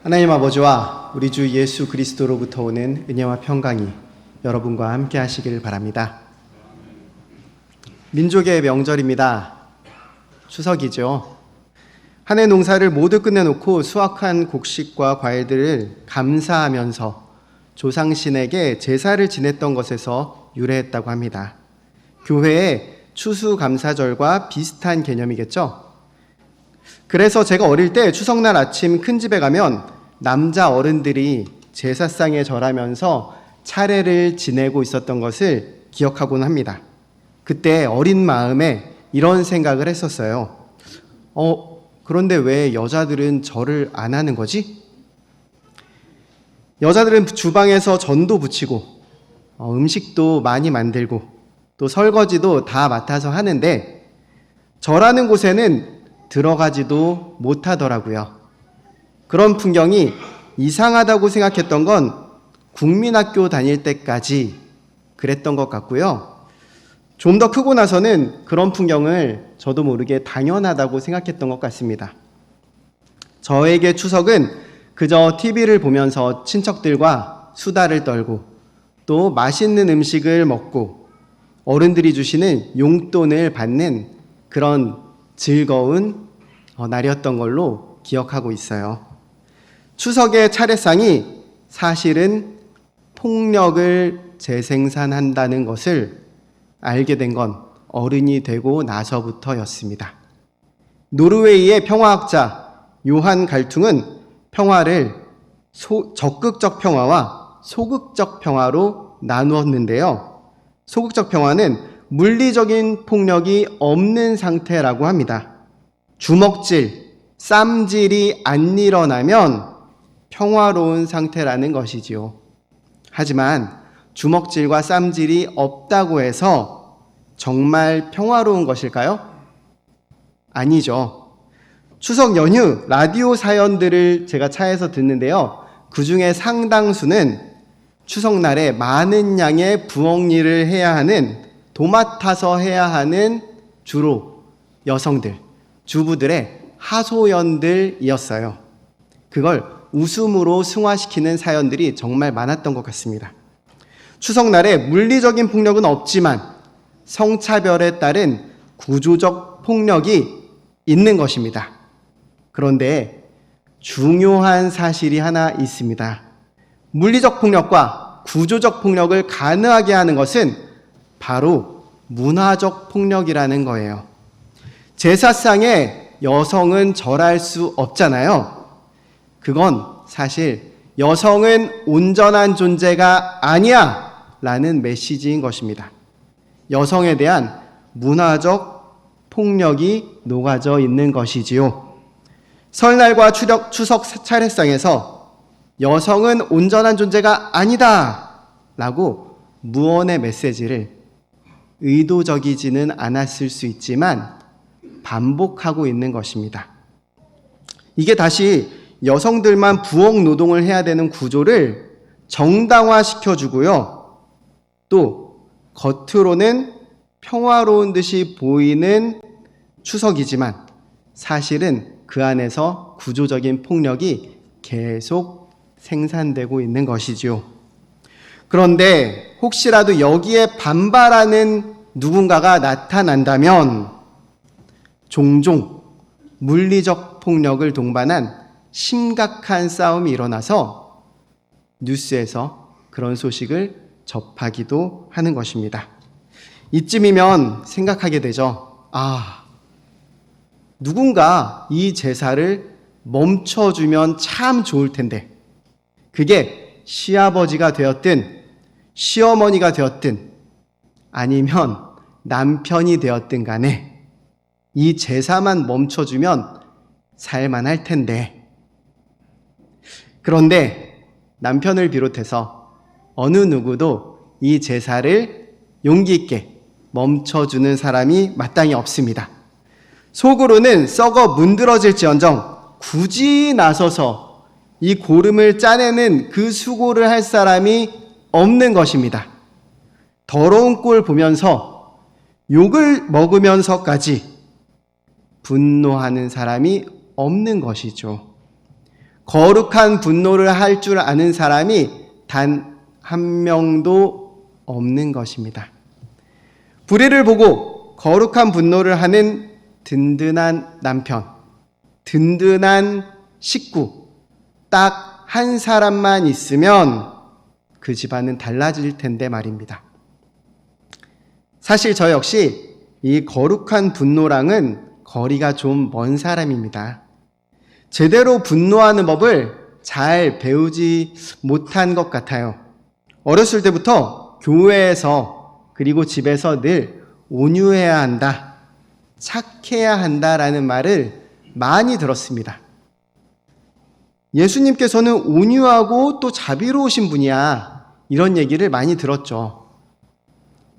하나님 아버지와 우리 주 예수 그리스도로부터 오는 은혜와 평강이 여러분과 함께 하시길 바랍니다. 민족의 명절입니다. 추석이죠. 한 해 농사를 모두 끝내놓고 수확한 곡식과 과일들을 감사하면서 조상신에게 제사를 지냈던 것에서 유래했다고 합니다. 교회의 추수감사절과 비슷한 개념이겠죠. 그래서 제가 어릴 때 추석날 아침 큰 집에 가면 남자 어른들이 제사상에 절하면서 차례를 지내고 있었던 것을 기억하곤 합니다. 그때 어린 마음에 이런 생각을 했었어요. 그런데 왜 여자들은 절을 안 하는 거지? 여자들은 주방에서 전도 부치고 음식도 많이 만들고 또 설거지도 다 맡아서 하는데 절하는 곳에는 들어가지도 못하더라고요. 그런 풍경이 이상하다고 생각했던 건 국민학교 다닐 때까지 그랬던 것 같고요. 좀 더 크고 나서는 그런 풍경을 저도 모르게 당연하다고 생각했던 것 같습니다. 저에게 추석은 그저 TV를 보면서 친척들과 수다를 떨고 또 맛있는 음식을 먹고 어른들이 주시는 용돈을 받는 그런 즐거운 날이었던 걸로 기억하고 있어요. 추석의 차례상이 사실은 폭력을 재생산한다는 것을 알게 된 건 어른이 되고 나서부터였습니다. 노르웨이의 평화학자 요한 갈퉁은 평화를 적극적 평화와 소극적 평화로 나누었는데요. 소극적 평화는 물리적인 폭력이 없는 상태라고 합니다. 주먹질, 쌈질이 안 일어나면 평화로운 상태라는 것이지요. 하지만 주먹질과 쌈질이 없다고 해서 정말 평화로운 것일까요? 아니죠. 추석 연휴 라디오 사연들을 제가 차에서 듣는데요. 그 중에 상당수는 추석날에 많은 양의 부엌일을 해야 하는, 도맡아서 해야 하는 주로 여성들, 주부들의 하소연들이었어요. 그걸 웃음으로 승화시키는 사연들이 정말 많았던 것 같습니다. 추석날에 물리적인 폭력은 없지만 성차별에 따른 구조적 폭력이 있는 것입니다. 그런데 중요한 사실이 하나 있습니다. 물리적 폭력과 구조적 폭력을 가능하게 하는 것은 바로 문화적 폭력이라는 거예요. 제사상에 여성은 절할 수 없잖아요. 그건 사실 여성은 온전한 존재가 아니야 라는 메시지인 것입니다. 여성에 대한 문화적 폭력이 녹아져 있는 것이지요. 설날과 추석 차례상에서 여성은 온전한 존재가 아니다 라고 무언의 메시지를 의도적이지는 않았을 수 있지만 반복하고 있는 것입니다. 이게 다시 여성들만 부엌 노동을 해야 되는 구조를 정당화시켜주고요. 또 겉으로는 평화로운 듯이 보이는 추석이지만 사실은 그 안에서 구조적인 폭력이 계속 생산되고 있는 것이지요. 그런데 혹시라도 여기에 반발하는 누군가가 나타난다면 종종 물리적 폭력을 동반한 심각한 싸움이 일어나서 뉴스에서 그런 소식을 접하기도 하는 것입니다. 이쯤이면 생각하게 되죠. 누군가 이 제사를 멈춰주면 참 좋을 텐데, 그게 시아버지가 되었든 시어머니가 되었든 아니면 남편이 되었든 간에 이 제사만 멈춰주면 살만할 텐데, 그런데 남편을 비롯해서 어느 누구도 이 제사를 용기 있게 멈춰주는 사람이 마땅히 없습니다. 속으로는 썩어 문드러질지언정 굳이 나서서 이 고름을 짜내는 그 수고를 할 사람이 없는 것입니다. 더러운 꼴 보면서 욕을 먹으면서까지 분노하는 사람이 없는 것이죠. 거룩한 분노를 할 줄 아는 사람이 단 한 명도 없는 것입니다. 불의를 보고 거룩한 분노를 하는 든든한 남편, 든든한 식구, 딱 한 사람만 있으면 그 집안은 달라질 텐데 말입니다. 사실 저 역시 이 거룩한 분노랑은 거리가 좀 먼 사람입니다. 제대로 분노하는 법을 잘 배우지 못한 것 같아요. 어렸을 때부터 교회에서 그리고 집에서 늘 온유해야 한다, 착해야 한다라는 말을 많이 들었습니다. 예수님께서는 온유하고 또 자비로우신 분이야, 이런 얘기를 많이 들었죠.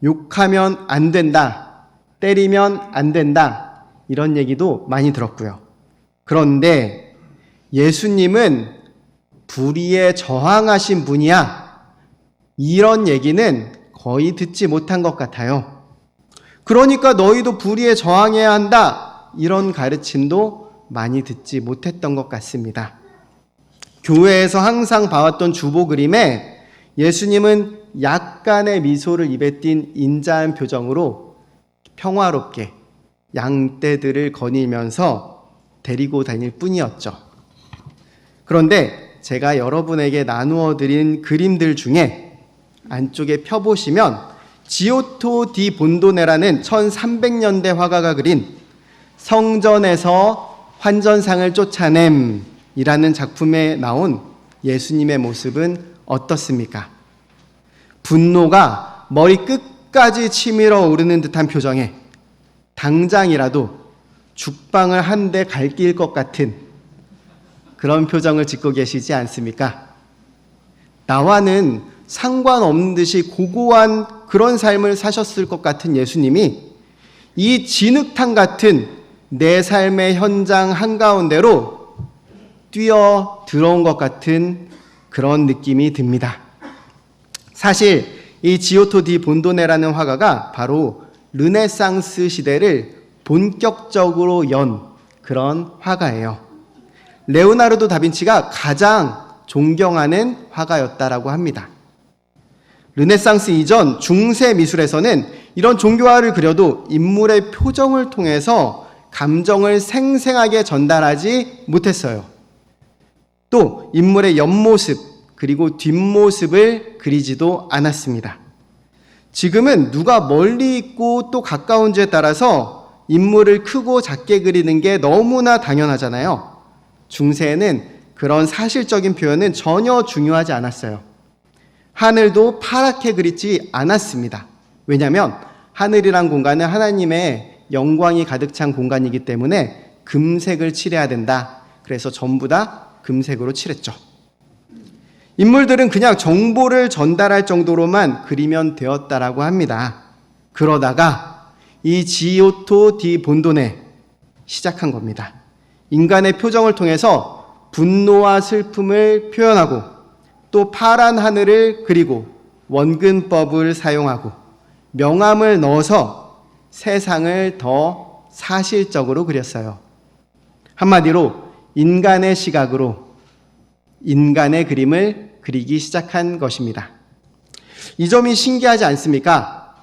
욕하면 안 된다, 때리면 안 된다, 이런 얘기도 많이 들었고요. 그런데 예수님은 불의에 저항하신 분이야, 이런 얘기는 거의 듣지 못한 것 같아요. 그러니까 너희도 불의에 저항해야 한다, 이런 가르침도 많이 듣지 못했던 것 같습니다. 교회에서 항상 봐왔던 주보 그림에 예수님은 약간의 미소를 입에 띤 인자한 표정으로 평화롭게 양떼들을 거닐면서 데리고 다닐 뿐이었죠. 그런데 제가 여러분에게 나누어 드린 그림들 중에 안쪽에 펴보시면 지오토 디 본도네라는 1300년대 화가가 그린 성전에서 환전상을 쫓아냄 이라는 작품에 나온 예수님의 모습은 어떻습니까? 분노가 머리 끝까지 치밀어 오르는 듯한 표정에 당장이라도 죽방을 한 대 갈길 것 같은 그런 표정을 짓고 계시지 않습니까? 나와는 상관없는 듯이 고고한 그런 삶을 사셨을 것 같은 예수님이 이 진흙탕 같은 내 삶의 현장 한가운데로 뛰어 들어온 것 같은 그런 느낌이 듭니다. 사실 이 지오토 디 본도네라는 화가가 바로 르네상스 시대를 본격적으로 연 그런 화가예요. 레오나르도 다빈치가 가장 존경하는 화가였다라고 합니다. 르네상스 이전 중세 미술에서는 이런 종교화를 그려도 인물의 표정을 통해서 감정을 생생하게 전달하지 못했어요. 또 인물의 옆모습 그리고 뒷모습을 그리지도 않았습니다. 지금은 누가 멀리 있고 또 가까운지에 따라서 인물을 크고 작게 그리는 게 너무나 당연하잖아요. 중세에는 그런 사실적인 표현은 전혀 중요하지 않았어요. 하늘도 파랗게 그리지 않았습니다. 왜냐하면 하늘이란 공간은 하나님의 영광이 가득 찬 공간이기 때문에 금색을 칠해야 된다. 그래서 전부 다 금색으로 칠했죠. 인물들은 그냥 정보를 전달할 정도로만 그리면 되었다라고 합니다. 그러다가 이 지오토 디 본도네 시작한 겁니다. 인간의 표정을 통해서 분노와 슬픔을 표현하고 또 파란 하늘을 그리고 원근법을 사용하고 명암을 넣어서 세상을 더 사실적으로 그렸어요. 한마디로 인간의 시각으로 인간의 그림을 그리기 시작한 것입니다. 이 점이 신기하지 않습니까?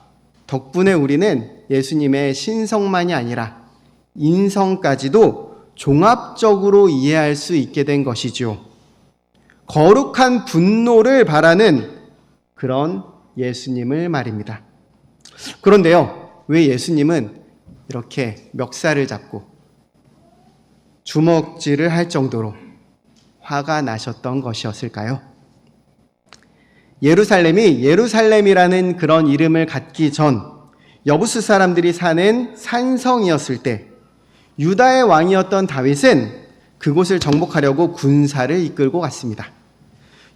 덕분에 우리는 예수님의 신성만이 아니라 인성까지도 종합적으로 이해할 수 있게 된 것이죠. 거룩한 분노를 바라는 그런 예수님을 말입니다. 그런데요, 왜 예수님은 이렇게 멱살을 잡고 주먹질을 할 정도로 화가 나셨던 것이었을까요? 예루살렘이 예루살렘이라는 그런 이름을 갖기 전 여부스 사람들이 사는 산성이었을 때 유다의 왕이었던 다윗은 그곳을 정복하려고 군사를 이끌고 갔습니다.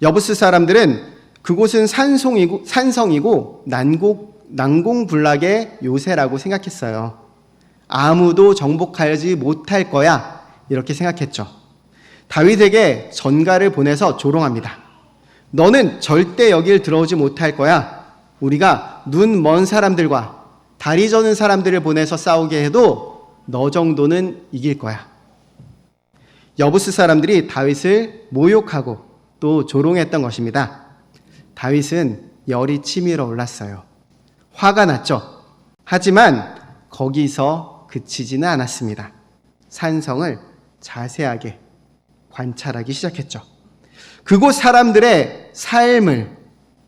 여부스 사람들은 그곳은 산성이고 난공불락의 요새라고 생각했어요. 아무도 정복하지 못할 거야, 이렇게 생각했죠. 다윗에게 전가를 보내서 조롱합니다. 너는 절대 여길 들어오지 못할 거야. 우리가 눈 먼 사람들과 다리 저는 사람들을 보내서 싸우게 해도 너 정도는 이길 거야. 여부스 사람들이 다윗을 모욕하고 또 조롱했던 것입니다. 다윗은 열이 치밀어 올랐어요. 화가 났죠. 하지만 거기서 그치지는 않았습니다. 산성을 자세하게 관찰하기 시작했죠. 그곳 사람들의 삶을,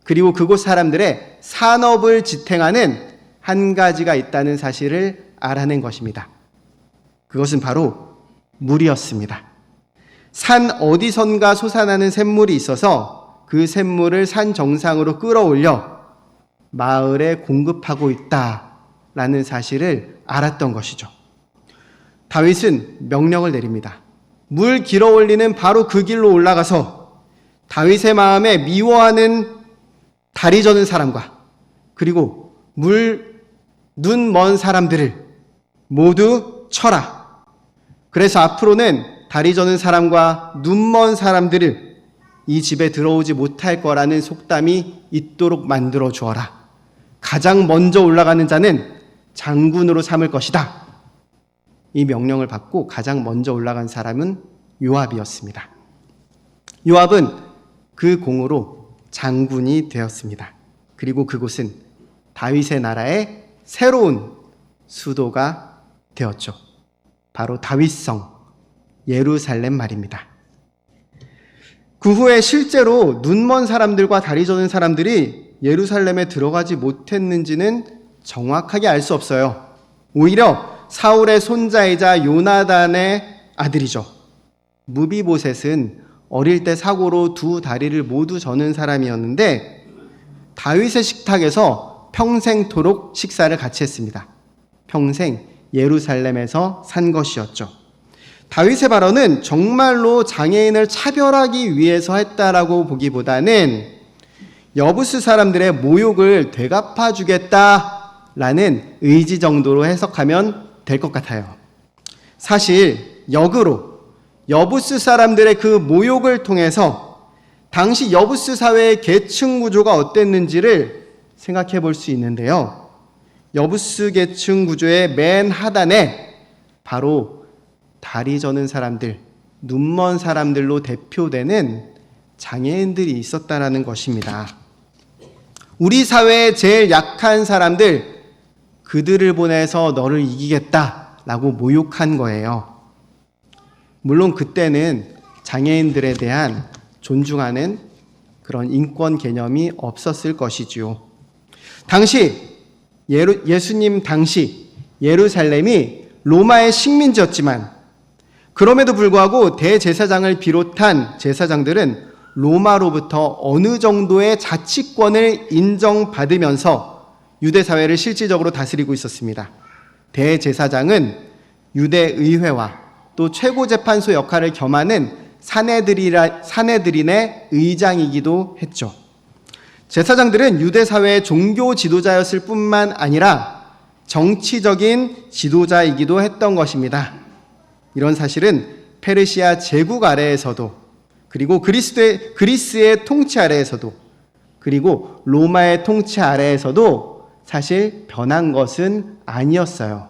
그리고 그곳 사람들의 산업을 지탱하는 한 가지가 있다는 사실을 알아낸 것입니다. 그것은 바로 물이었습니다. 산 어디선가 솟아나는 샘물이 있어서 그 샘물을 산 정상으로 끌어올려 마을에 공급하고 있다라는 사실을 알았던 것이죠. 다윗은 명령을 내립니다. 물 길어 올리는 바로 그 길로 올라가서 다윗의 마음에 미워하는 다리 저는 사람과 그리고 눈 먼 사람들을 모두 쳐라. 그래서 앞으로는 다리 저는 사람과 눈 먼 사람들을 이 집에 들어오지 못할 거라는 속담이 있도록 만들어 주어라. 가장 먼저 올라가는 자는 장군으로 삼을 것이다. 이 명령을 받고 가장 먼저 올라간 사람은 요압이었습니다. 요압은 그 공으로 장군이 되었습니다. 그리고 그곳은 다윗의 나라의 새로운 수도가 되었죠. 바로 다윗성 예루살렘 말입니다. 그 후에 실제로 눈먼 사람들과 다리 저는 사람들이 예루살렘에 들어가지 못했는지는 정확하게 알 수 없어요. 오히려 사울의 손자이자 요나단의 아들이죠. 무비보셋은 어릴 때 사고로 두 다리를 모두 저는 사람이었는데 다윗의 식탁에서 평생토록 식사를 같이 했습니다. 평생 예루살렘에서 산 것이었죠. 다윗의 발언은 정말로 장애인을 차별하기 위해서 했다라고 보기보다는 여부스 사람들의 모욕을 되갚아 주겠다라는 의지 정도로 해석하면 될 것 같아요. 사실 역으로 여부스 사람들의 그 모욕을 통해서 당시 여부스 사회의 계층 구조가 어땠는지를 생각해 볼 수 있는데요. 여부스 계층 구조의 맨 하단에 바로 다리 저는 사람들, 눈먼 사람들로 대표되는 장애인들이 있었다라는 것입니다. 우리 사회의 제일 약한 사람들, 그들을 보내서 너를 이기겠다라고 모욕한 거예요. 물론 그때는 장애인들에 대한 존중하는 그런 인권 개념이 없었을 것이지요. 당시 예수님 당시 예루살렘이 로마의 식민지였지만 그럼에도 불구하고 대제사장을 비롯한 제사장들은 로마로부터 어느 정도의 자치권을 인정받으면서 유대 사회를 실질적으로 다스리고 있었습니다. 대제사장은 유대 의회와 또 최고재판소 역할을 겸하는 사네드린의 의장이기도 했죠. 제사장들은 유대 사회의 종교 지도자였을 뿐만 아니라 정치적인 지도자이기도 했던 것입니다. 이런 사실은 페르시아 제국 아래에서도 그리고 그리스의 통치 아래에서도 그리고 로마의 통치 아래에서도 사실 변한 것은 아니었어요.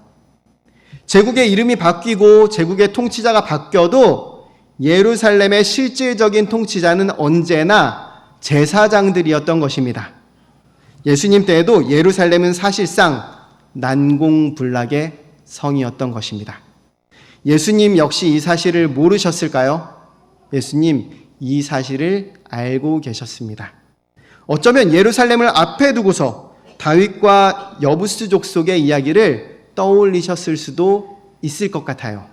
제국의 이름이 바뀌고 제국의 통치자가 바뀌어도 예루살렘의 실질적인 통치자는 언제나 제사장들이었던 것입니다. 예수님 때에도 예루살렘은 사실상 난공불락의 성이었던 것입니다. 예수님 역시 이 사실을 모르셨을까요? 예수님 이 사실을 알고 계셨습니다. 어쩌면 예루살렘을 앞에 두고서 다윗과 여부스 족속의 이야기를 떠올리셨을 수도 있을 것 같아요.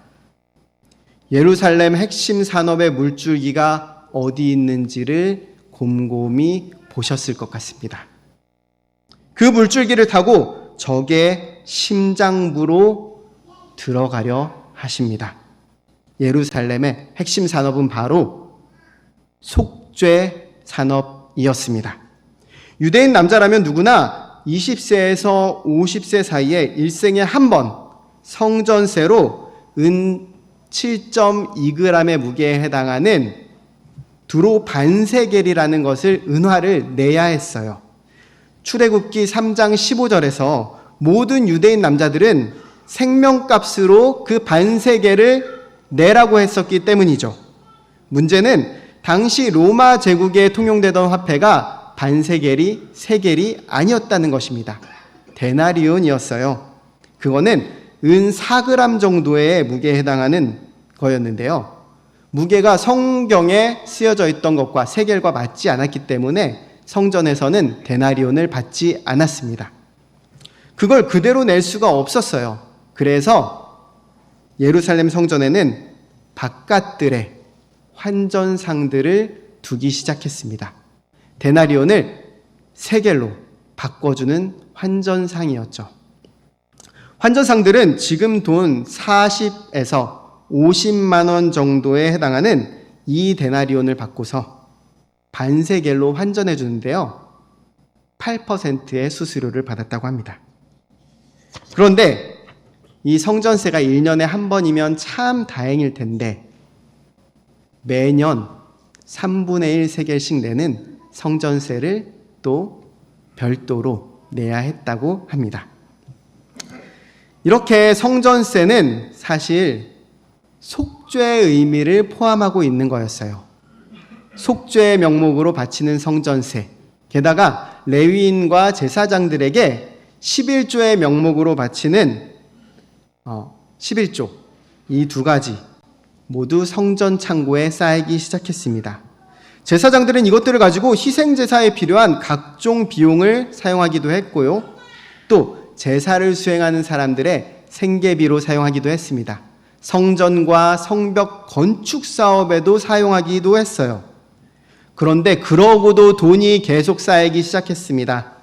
예루살렘 핵심 산업의 물줄기가 어디 있는지를 곰곰이 보셨을 것 같습니다. 그 물줄기를 타고 적의 심장부로 들어가려 하십니다. 예루살렘의 핵심 산업은 바로 속죄 산업이었습니다. 유대인 남자라면 누구나 20세에서 50세 사이에 일생에 한 번 성전세로 은 7.2g의 무게에 해당하는 두로 반세겔이라는 것을 은화를 내야 했어요. 출애굽기 3장 15절에서 모든 유대인 남자들은 생명값으로 그 반세겔을 내라고 했었기 때문이죠. 문제는 당시 로마 제국에 통용되던 화폐가 반세겔이 세겔이 아니었다는 것입니다. 데나리온이었어요. 그거는 은 4g 정도의 무게에 해당하는 거였는데요. 무게가 성경에 쓰여져 있던 것과 세겔과 맞지 않았기 때문에 성전에서는 데나리온을 받지 않았습니다. 그걸 그대로 낼 수가 없었어요. 그래서 예루살렘 성전에는 바깥들에 환전상들을 두기 시작했습니다. 데나리온을 세겔로 바꿔주는 환전상이었죠. 환전상들은 지금 돈 40에서 50만 원 정도에 해당하는 이 데나리온을 바꿔서 반세겔로 환전해 주는데요. 8%의 수수료를 받았다고 합니다. 그런데 이 성전세가 1년에 한 번이면 참 다행일 텐데 매년 3분의 1 세겔씩 내는 성전세를 또 별도로 내야 했다고 합니다. 이렇게 성전세는 사실 속죄의 의미를 포함하고 있는 거였어요. 속죄의 명목으로 바치는 성전세, 게다가 레위인과 제사장들에게 11조의 명목으로 바치는 11조, 이 두 가지 모두 성전 창고에 쌓이기 시작했습니다. 제사장들은 이것들을 가지고 희생제사에 필요한 각종 비용을 사용하기도 했고요. 또 제사를 수행하는 사람들의 생계비로 사용하기도 했습니다. 성전과 성벽 건축 사업에도 사용하기도 했어요. 그런데 그러고도 돈이 계속 쌓이기 시작했습니다.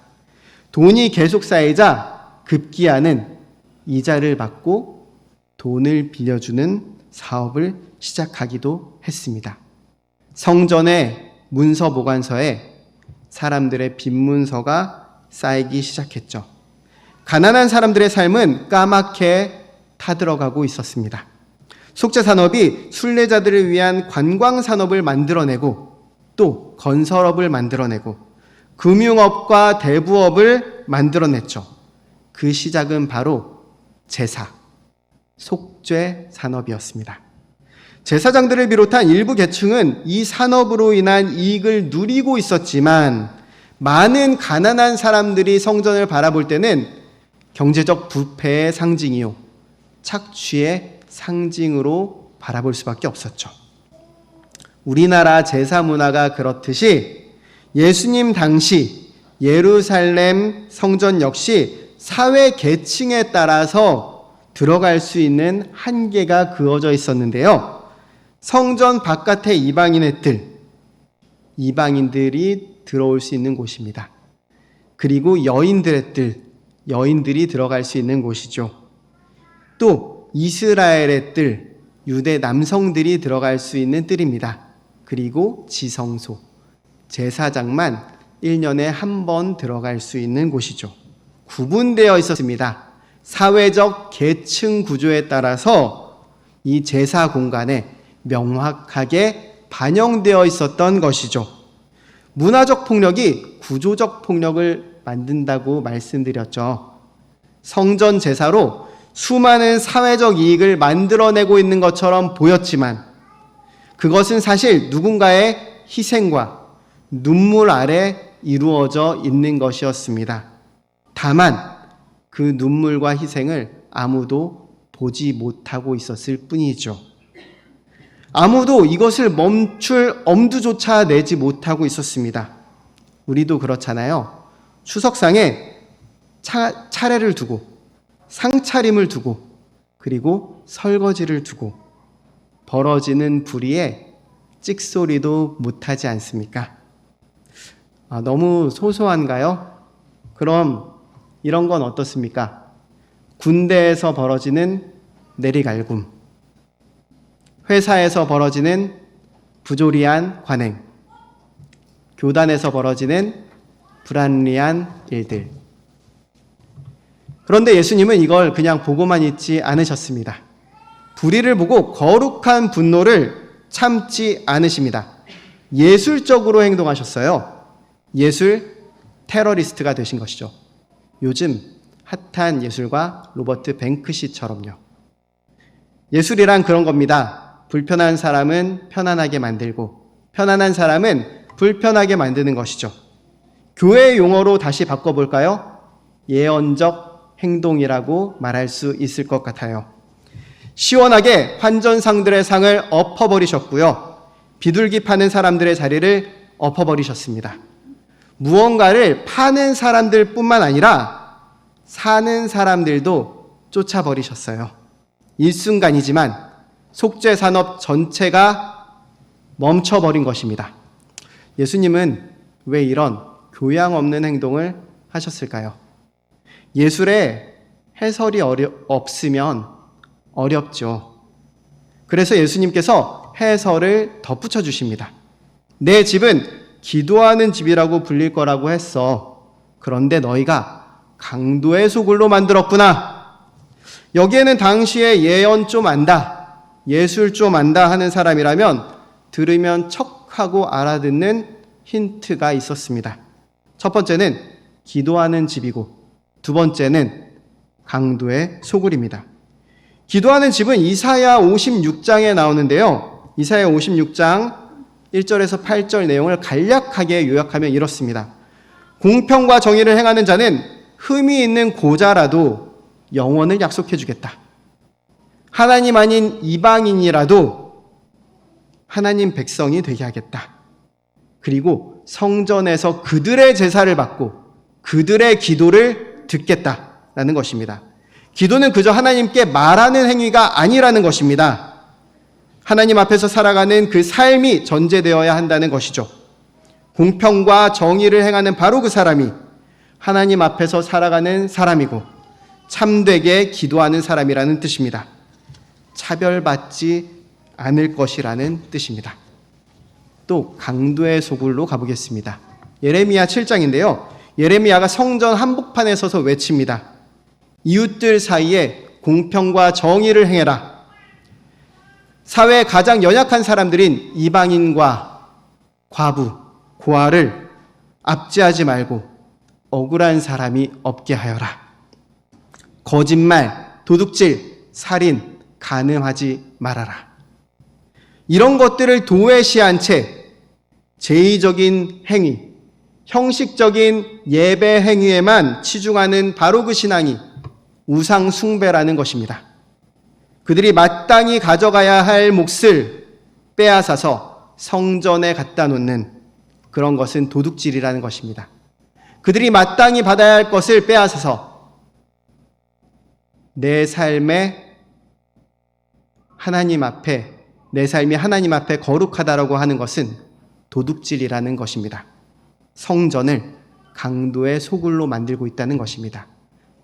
돈이 계속 쌓이자 급기야는 이자를 받고 돈을 빌려주는 사업을 시작하기도 했습니다. 성전의 문서 보관서에 사람들의 빈문서가 쌓이기 시작했죠. 가난한 사람들의 삶은 까맣게 타들어가고 있었습니다. 속죄산업이 순례자들을 위한 관광산업을 만들어내고 또 건설업을 만들어내고 금융업과 대부업을 만들어냈죠. 그 시작은 바로 제사, 속죄 산업이었습니다. 제사장들을 비롯한 일부 계층은 이 산업으로 인한 이익을 누리고 있었지만 많은 가난한 사람들이 성전을 바라볼 때는 경제적 부패의 상징이요, 착취의 상징으로 바라볼 수밖에 없었죠. 우리나라 제사 문화가 그렇듯이 예수님 당시 예루살렘 성전 역시 사회 계층에 따라서 들어갈 수 있는 한계가 그어져 있었는데요. 성전 바깥의 이방인들이 들어올 수 있는 곳입니다. 그리고 여인들이 들어갈 수 있는 곳이죠. 또 이스라엘의 뜰, 유대 남성들이 들어갈 수 있는 뜰입니다. 그리고 지성소, 제사장만 1년에 한 번 들어갈 수 있는 곳이죠. 구분되어 있었습니다. 사회적 계층 구조에 따라서 이 제사 공간에 명확하게 반영되어 있었던 것이죠. 문화적 폭력이 구조적 폭력을 만든다고 말씀드렸죠. 성전 제사로 수많은 사회적 이익을 만들어내고 있는 것처럼 보였지만 그것은 사실 누군가의 희생과 눈물 아래 이루어져 있는 것이었습니다. 다만 그 눈물과 희생을 아무도 보지 못하고 있었을 뿐이죠. 아무도 이것을 멈출 엄두조차 내지 못하고 있었습니다. 우리도 그렇잖아요. 추석상에 차례를 두고 상차림을 두고 그리고 설거지를 두고 벌어지는 불의에 찍소리도 못하지 않습니까? 너무 소소한가요? 그럼 이런 건 어떻습니까? 군대에서 벌어지는 내리갈굼, 회사에서 벌어지는 부조리한 관행, 교단에서 벌어지는 불합리한 일들. 그런데 예수님은 이걸 그냥 보고만 있지 않으셨습니다. 불의를 보고 거룩한 분노를 참지 않으십니다. 예술적으로 행동하셨어요. 예술 테러리스트가 되신 것이죠. 요즘 핫한 예술가 로버트 뱅크시처럼요. 예술이란 그런 겁니다. 불편한 사람은 편안하게 만들고 편안한 사람은 불편하게 만드는 것이죠. 교회 용어로 다시 바꿔볼까요? 예언적 행동이라고 말할 수 있을 것 같아요. 시원하게 환전상들의 상을 엎어버리셨고요. 비둘기 파는 사람들의 자리를 엎어버리셨습니다. 무언가를 파는 사람들 뿐만 아니라 사는 사람들도 쫓아버리셨어요. 일순간이지만 속죄산업 전체가 멈춰버린 것입니다. 예수님은 왜 이런 교양 없는 행동을 하셨을까요? 예술에 해설이 없으면 어렵죠. 그래서 예수님께서 해설을 덧붙여 주십니다. 내 집은 기도하는 집이라고 불릴 거라고 했어. 그런데 너희가 강도의 소굴로 만들었구나. 여기에는 당시에 예언 좀 안다, 예술 좀 안다 하는 사람이라면 들으면 척하고 알아듣는 힌트가 있었습니다. 첫 번째는 기도하는 집이고 두 번째는 강도의 소굴입니다. 기도하는 집은 이사야 56장에 나오는데요. 이사야 56장 1절에서 8절 내용을 간략하게 요약하면 이렇습니다. 공평과 정의를 행하는 자는 흠이 있는 고자라도 영원을 약속해 주겠다. 하나님 아닌 이방인이라도 하나님 백성이 되게 하겠다. 그리고 성전에서 그들의 제사를 받고 그들의 기도를 듣겠다라는 것입니다. 기도는 그저 하나님께 말하는 행위가 아니라는 것입니다. 하나님 앞에서 살아가는 그 삶이 전제되어야 한다는 것이죠. 공평과 정의를 행하는 바로 그 사람이 하나님 앞에서 살아가는 사람이고 참되게 기도하는 사람이라는 뜻입니다. 차별받지 않을 것이라는 뜻입니다. 또 강도의 소굴로 가보겠습니다. 예레미야 7장인데요. 예레미야가 성전 한복판에 서서 외칩니다. 이웃들 사이에 공평과 정의를 행해라. 사회의 가장 연약한 사람들인 이방인과 과부, 고아를 압제하지 말고 억울한 사람이 없게 하여라. 거짓말, 도둑질, 살인, 간음하지 말아라. 이런 것들을 도외시한 채 제의적인 행위, 형식적인 예배 행위에만 치중하는 바로 그 신앙이 우상 숭배라는 것입니다. 그들이 마땅히 가져가야 할 몫을 빼앗아서 성전에 갖다 놓는 그런 것은 도둑질이라는 것입니다. 그들이 마땅히 받아야 할 것을 빼앗아서 내 삶에 하나님 앞에, 내 삶이 하나님 앞에 거룩하다라고 하는 것은 도둑질이라는 것입니다. 성전을 강도의 소굴로 만들고 있다는 것입니다.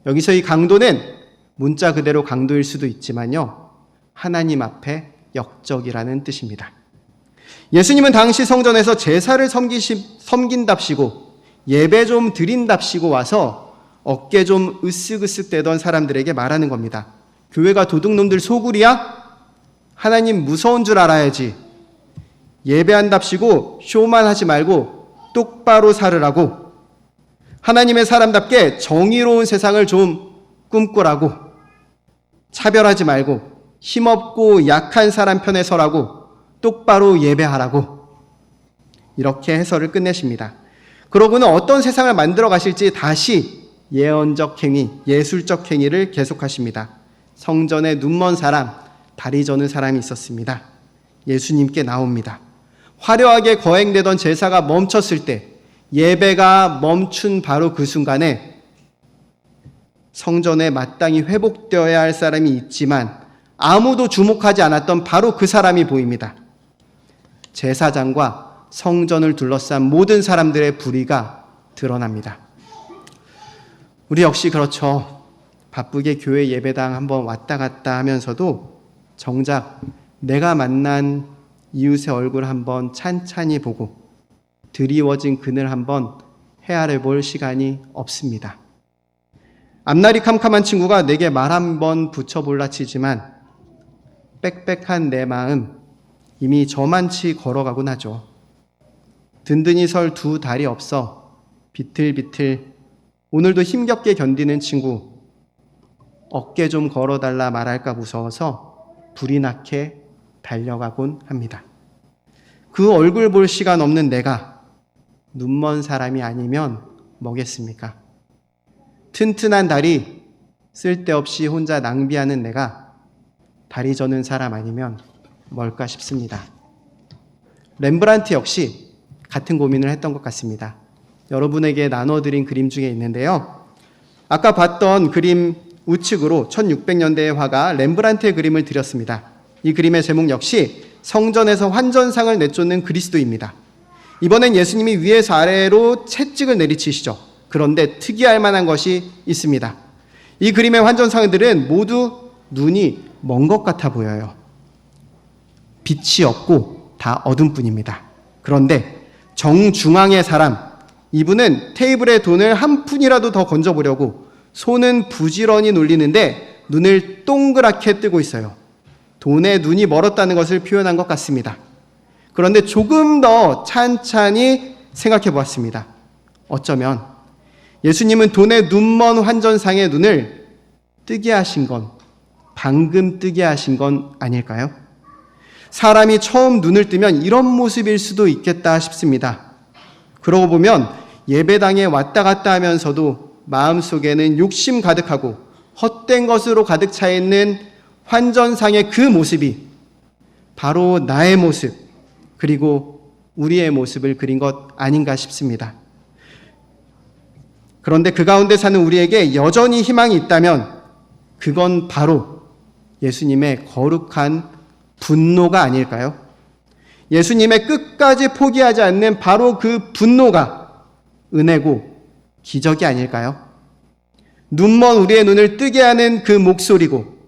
여기서 이 강도는 문자 그대로 강도일 수도 있지만요, 하나님 앞에 역적이라는 뜻입니다. 예수님은 당시 성전에서 제사를 섬긴답시고 예배 좀 드린답시고 와서 어깨 좀 으쓱으쓱 대던 사람들에게 말하는 겁니다. 교회가 도둑놈들 소굴이야? 하나님 무서운 줄 알아야지. 예배한답시고 쇼만 하지 말고 똑바로 살으라고. 하나님의 사람답게 정의로운 세상을 좀 꿈꾸라고. 차별하지 말고 힘없고 약한 사람 편에 서라고. 똑바로 예배하라고. 이렇게 해설을 끝내십니다. 그러고는 어떤 세상을 만들어 가실지 다시 예언적 행위, 예술적 행위를 계속하십니다. 성전에 눈먼 사람, 다리 저는 사람이 있었습니다. 예수님께 나옵니다. 화려하게 거행되던 제사가 멈췄을 때, 예배가 멈춘 바로 그 순간에 성전에 마땅히 회복되어야 할 사람이 있지만 아무도 주목하지 않았던 바로 그 사람이 보입니다. 제사장과 성전을 둘러싼 모든 사람들의 불의가 드러납니다. 우리 역시 그렇죠. 바쁘게 교회 예배당 한번 왔다 갔다 하면서도 정작 내가 만난 이웃의 얼굴 한번 찬찬히 보고 드리워진 그늘 한번 헤아려 볼 시간이 없습니다. 앞날이 캄캄한 친구가 내게 말 한번 붙여볼라 치지만 빽빽한 내 마음 이미 저만치 걸어가곤 하죠. 든든히 설 두 다리 없어 비틀비틀 오늘도 힘겹게 견디는 친구, 어깨 좀 걸어달라 말할까 무서워서 불이 나게 달려가곤 합니다. 그 얼굴 볼 시간 없는 내가 눈먼 사람이 아니면 뭐겠습니까? 튼튼한 다리 쓸데없이 혼자 낭비하는 내가 다리 저는 사람 아니면 뭘까 싶습니다. 렘브란트 역시 같은 고민을 했던 것 같습니다. 여러분에게 나눠드린 그림 중에 있는데요. 아까 봤던 그림 우측으로 1600년대의 화가 렘브란트의 그림을 드렸습니다. 이 그림의 제목 역시 성전에서 환전상을 내쫓는 그리스도입니다. 이번엔 예수님이 위에서 아래로 채찍을 내리치시죠. 그런데 특이할 만한 것이 있습니다. 이 그림의 환전상들은 모두 눈이 먼 것 같아 보여요. 빛이 없고 다 어둠 뿐입니다. 그런데 정중앙의 사람, 이분은 테이블에 돈을 한 푼이라도 더 건져보려고 손은 부지런히 놀리는데 눈을 동그랗게 뜨고 있어요. 돈에 눈이 멀었다는 것을 표현한 것 같습니다. 그런데 조금 더 찬찬히 생각해 보았습니다. 어쩌면 예수님은 돈에 눈먼 환전상의 눈을 뜨게 하신 건, 방금 뜨게 하신 건 아닐까요? 사람이 처음 눈을 뜨면 이런 모습일 수도 있겠다 싶습니다. 그러고 보면 예배당에 왔다 갔다 하면서도 마음속에는 욕심 가득하고 헛된 것으로 가득 차 있는 환전상의 그 모습이 바로 나의 모습, 그리고 우리의 모습을 그린 것 아닌가 싶습니다. 그런데 그 가운데 사는 우리에게 여전히 희망이 있다면 그건 바로 예수님의 거룩한 분노가 아닐까요? 예수님의 끝까지 포기하지 않는 바로 그 분노가 은혜고 기적이 아닐까요? 눈먼 우리의 눈을 뜨게 하는 그 목소리고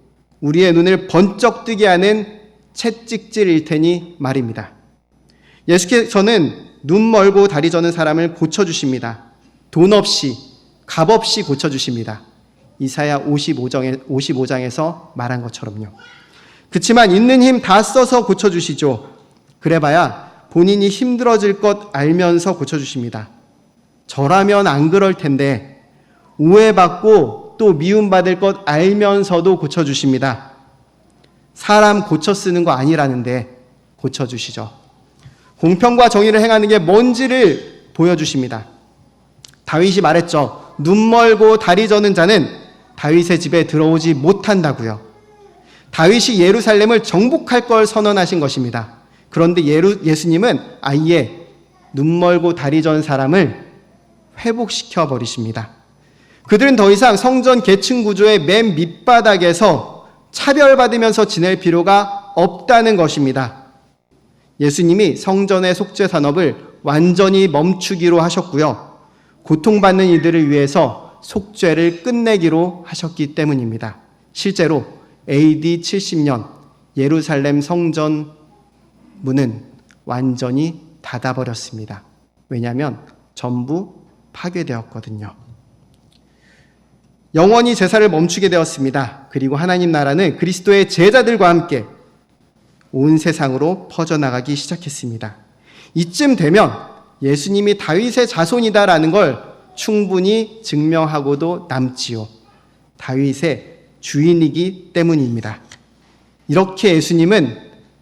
우리의 눈을 번쩍 뜨게 하는 채찍질일 테니 말입니다. 예수께서는 눈 멀고 다리 저는 사람을 고쳐주십니다. 돈 없이, 값 없이 고쳐주십니다. 이사야 55장에서 말한 것처럼요. 그치만 있는 힘 다 써서 고쳐주시죠. 그래봐야 본인이 힘들어질 것 알면서 고쳐주십니다. 저라면 안 그럴 텐데 오해받고 또 미움받을 것 알면서도 고쳐주십니다. 사람 고쳐 쓰는 거 아니라는데 고쳐주시죠. 공평과 정의를 행하는 게 뭔지를 보여주십니다. 다윗이 말했죠. 눈 멀고 다리 저는 자는 다윗의 집에 들어오지 못한다고요. 다윗이 예루살렘을 정복할 걸 선언하신 것입니다. 그런데 예수님은 아예 눈 멀고 다리 전 사람을 회복시켜 버리십니다. 그들은 더 이상 성전 계층 구조의 맨 밑바닥에서 차별받으면서 지낼 필요가 없다는 것입니다. 예수님이 성전의 속죄 산업을 완전히 멈추기로 하셨고요. 고통받는 이들을 위해서 속죄를 끝내기로 하셨기 때문입니다. 실제로 AD 70년 예루살렘 성전 문은 완전히 닫아버렸습니다. 왜냐하면 전부 파괴되었거든요. 영원히 제사를 멈추게 되었습니다. 그리고 하나님 나라는 그리스도의 제자들과 함께 온 세상으로 퍼져나가기 시작했습니다. 이쯤 되면 예수님이 다윗의 자손이다라는 걸 충분히 증명하고도 남지요. 다윗의 주인이기 때문입니다. 이렇게 예수님은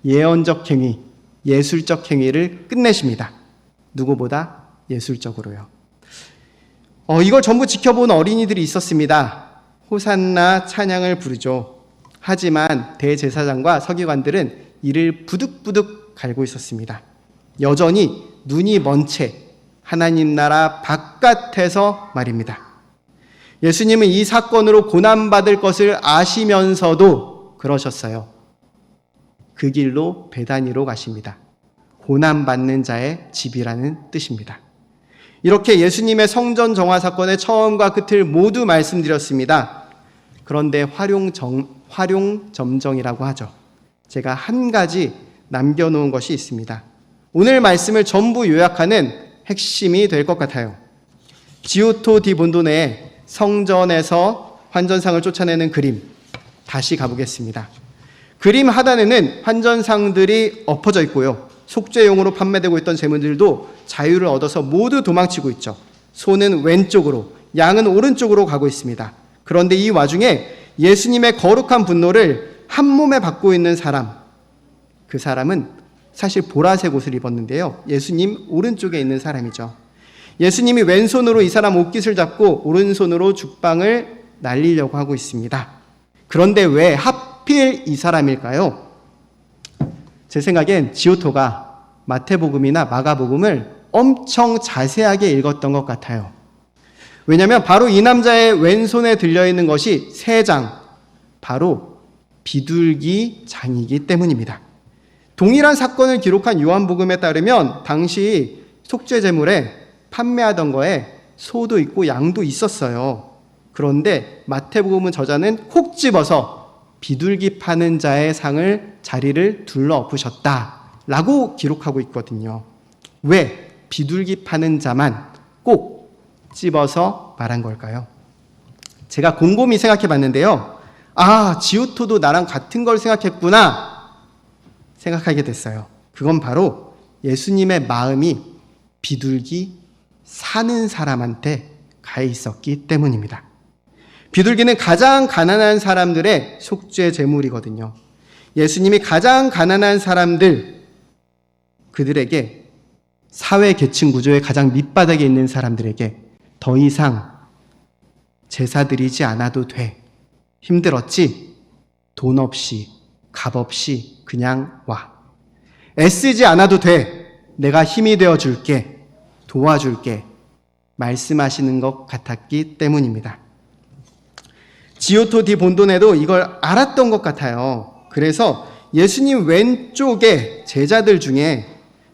예언적 행위, 예술적 행위를 끝내십니다. 누구보다 예술적으로요. 이걸 전부 지켜본 어린이들이 있었습니다. 호산나 찬양을 부르죠. 하지만 대제사장과 서기관들은 이를 부득부득 갈고 있었습니다. 여전히 눈이 먼 채 하나님 나라 바깥에서 말입니다. 예수님은 이 사건으로 고난받을 것을 아시면서도 그러셨어요. 그 길로 베다니로 가십니다. 고난받는 자의 집이라는 뜻입니다. 이렇게 예수님의 성전 정화 사건의 처음과 끝을 모두 말씀드렸습니다. 그런데 활용점정이라고 하죠. 제가 한 가지 남겨놓은 것이 있습니다. 오늘 말씀을 전부 요약하는 핵심이 될 것 같아요. 지오토 디 본도네의 성전에서 환전상을 쫓아내는 그림, 다시 가보겠습니다. 그림 하단에는 환전상들이 엎어져 있고요. 속죄용으로 판매되고 있던 재물들도 자유를 얻어서 모두 도망치고 있죠. 소는 왼쪽으로, 양은 오른쪽으로 가고 있습니다. 그런데 이 와중에 예수님의 거룩한 분노를 한 몸에 받고 있는 사람, 그 사람은 사실 보라색 옷을 입었는데요. 예수님 오른쪽에 있는 사람이죠. 예수님이 왼손으로 이 사람 옷깃을 잡고 오른손으로 죽방을 날리려고 하고 있습니다. 그런데 왜 하필 이 사람일까요? 제 생각엔 지오토가 마태복음이나 마가복음을 엄청 자세하게 읽었던 것 같아요. 왜냐하면 바로 이 남자의 왼손에 들려있는 것이 세 장, 바로 비둘기 장이기 때문입니다. 동일한 사건을 기록한 요한복음에 따르면 당시 속죄 제물에 판매하던 거에 소도 있고 양도 있었어요. 그런데 마태복음은 저자는 콕 집어서 비둘기 파는 자의 자리를 둘러엎으셨다라고 기록하고 있거든요. 왜 비둘기 파는 자만 꼭 집어서 말한 걸까요? 제가 곰곰이 생각해 봤는데요. 지오토도 나랑 같은 걸 생각했구나 생각하게 됐어요. 그건 바로 예수님의 마음이 비둘기 사는 사람한테 가 있었기 때문입니다. 비둘기는 가장 가난한 사람들의 속죄 제물이거든요. 예수님이 가장 가난한 사람들, 그들에게 사회 계층 구조의 가장 밑바닥에 있는 사람들에게 더 이상 제사 드리지 않아도 돼. 힘들었지? 돈 없이, 값 없이 그냥 와. 애쓰지 않아도 돼. 내가 힘이 되어 줄게. 도와줄게. 말씀하시는 것 같았기 때문입니다. 지오토 디 본도네도 이걸 알았던 것 같아요. 그래서 예수님 왼쪽에 제자들 중에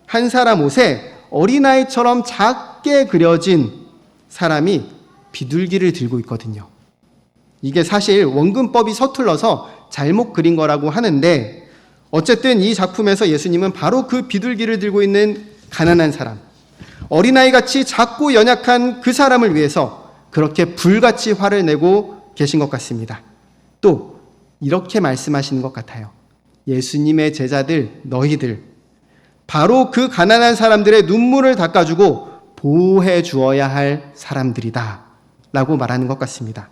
한 사람 옷에 어린아이처럼 작게 그려진 사람이 비둘기를 들고 있거든요. 이게 사실 원근법이 서툴러서 잘못 그린 거라고 하는데 어쨌든 이 작품에서 예수님은 바로 그 비둘기를 들고 있는 가난한 사람, 어린아이같이 작고 연약한 그 사람을 위해서 그렇게 불같이 화를 내고 계신 것 같습니다. 또 이렇게 말씀하시는 것 같아요. 예수님의 제자들, 너희들 바로 그 가난한 사람들의 눈물을 닦아주고 보호해 주어야 할 사람들이다 라고 말하는 것 같습니다.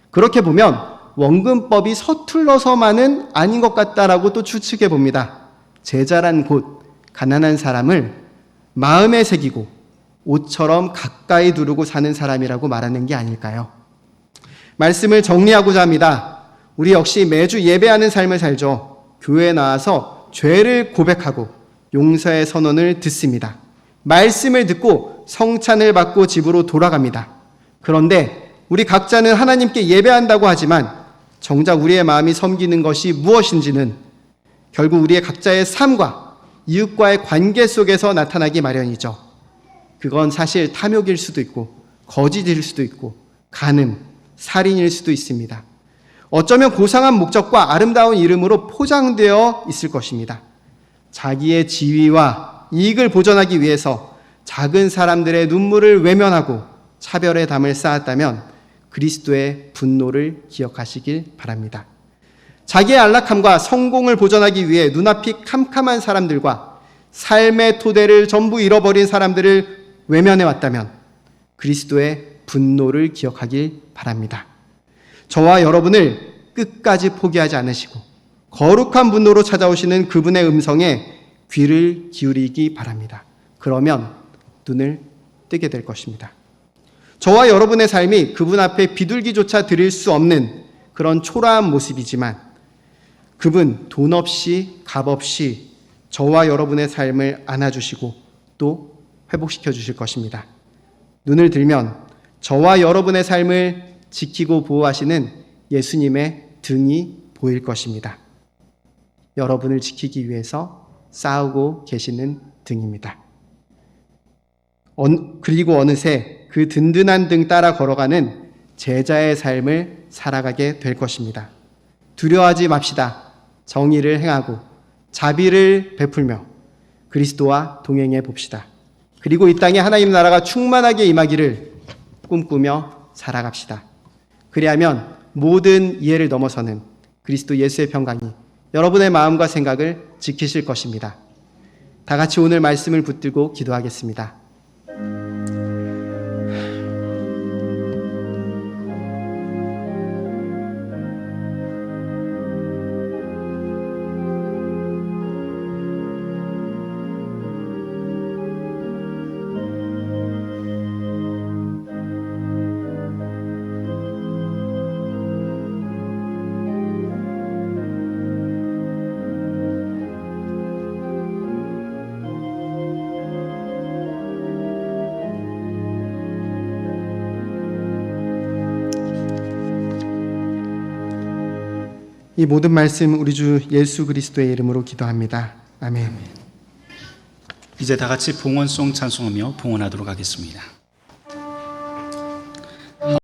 그렇게 보면 원근법이 서툴러서만은 아닌 것 같다라고 또 추측해 봅니다. 제자란 곧 가난한 사람을 마음에 새기고 옷처럼 가까이 두르고 사는 사람이라고 말하는 게 아닐까요? 말씀을 정리하고자 합니다. 우리 역시 매주 예배하는 삶을 살죠. 교회에 나와서 죄를 고백하고 용서의 선언을 듣습니다. 말씀을 듣고 성찬을 받고 집으로 돌아갑니다. 그런데 우리 각자는 하나님께 예배한다고 하지만 정작 우리의 마음이 섬기는 것이 무엇인지는 결국 우리의 각자의 삶과 이웃과의 관계 속에서 나타나기 마련이죠. 그건 사실 탐욕일 수도 있고 거짓일 수도 있고 간음, 살인일 수도 있습니다. 어쩌면 고상한 목적과 아름다운 이름으로 포장되어 있을 것입니다. 자기의 지위와 이익을 보전하기 위해서 작은 사람들의 눈물을 외면하고 차별의 담을 쌓았다면 그리스도의 분노를 기억하시길 바랍니다. 자기의 안락함과 성공을 보전하기 위해 눈앞이 캄캄한 사람들과 삶의 토대를 전부 잃어버린 사람들을 외면해왔다면 그리스도의 분노를 기억하길 바랍니다. 저와 여러분을 끝까지 포기하지 않으시고 거룩한 분노로 찾아오시는 그분의 음성에 귀를 기울이기 바랍니다. 그러면 눈을 뜨게 될 것입니다. 저와 여러분의 삶이 그분 앞에 비둘기조차 드릴 수 없는 그런 초라한 모습이지만 그분 돈 없이 값 없이 저와 여러분의 삶을 안아주시고 또 회복시켜 주실 것입니다. 눈을 들면 저와 여러분의 삶을 지키고 보호하시는 예수님의 등이 보일 것입니다. 여러분을 지키기 위해서 싸우고 계시는 등입니다. 그리고 어느새 그 든든한 등 따라 걸어가는 제자의 삶을 살아가게 될 것입니다. 두려워하지 맙시다. 정의를 행하고 자비를 베풀며 그리스도와 동행해 봅시다. 그리고 이 땅에 하나님 나라가 충만하게 임하기를 꿈꾸며 살아갑시다. 그리하면 모든 이해를 넘어서는 그리스도 예수의 평강이 여러분의 마음과 생각을 지키실 것입니다. 다 같이 오늘 말씀을 붙들고 기도하겠습니다. 이 모든 말씀 우리 주 예수 그리스도의 이름으로 기도합니다. 아멘. 이제 다 같이 봉헌송 찬송하며 봉헌하도록 하겠습니다.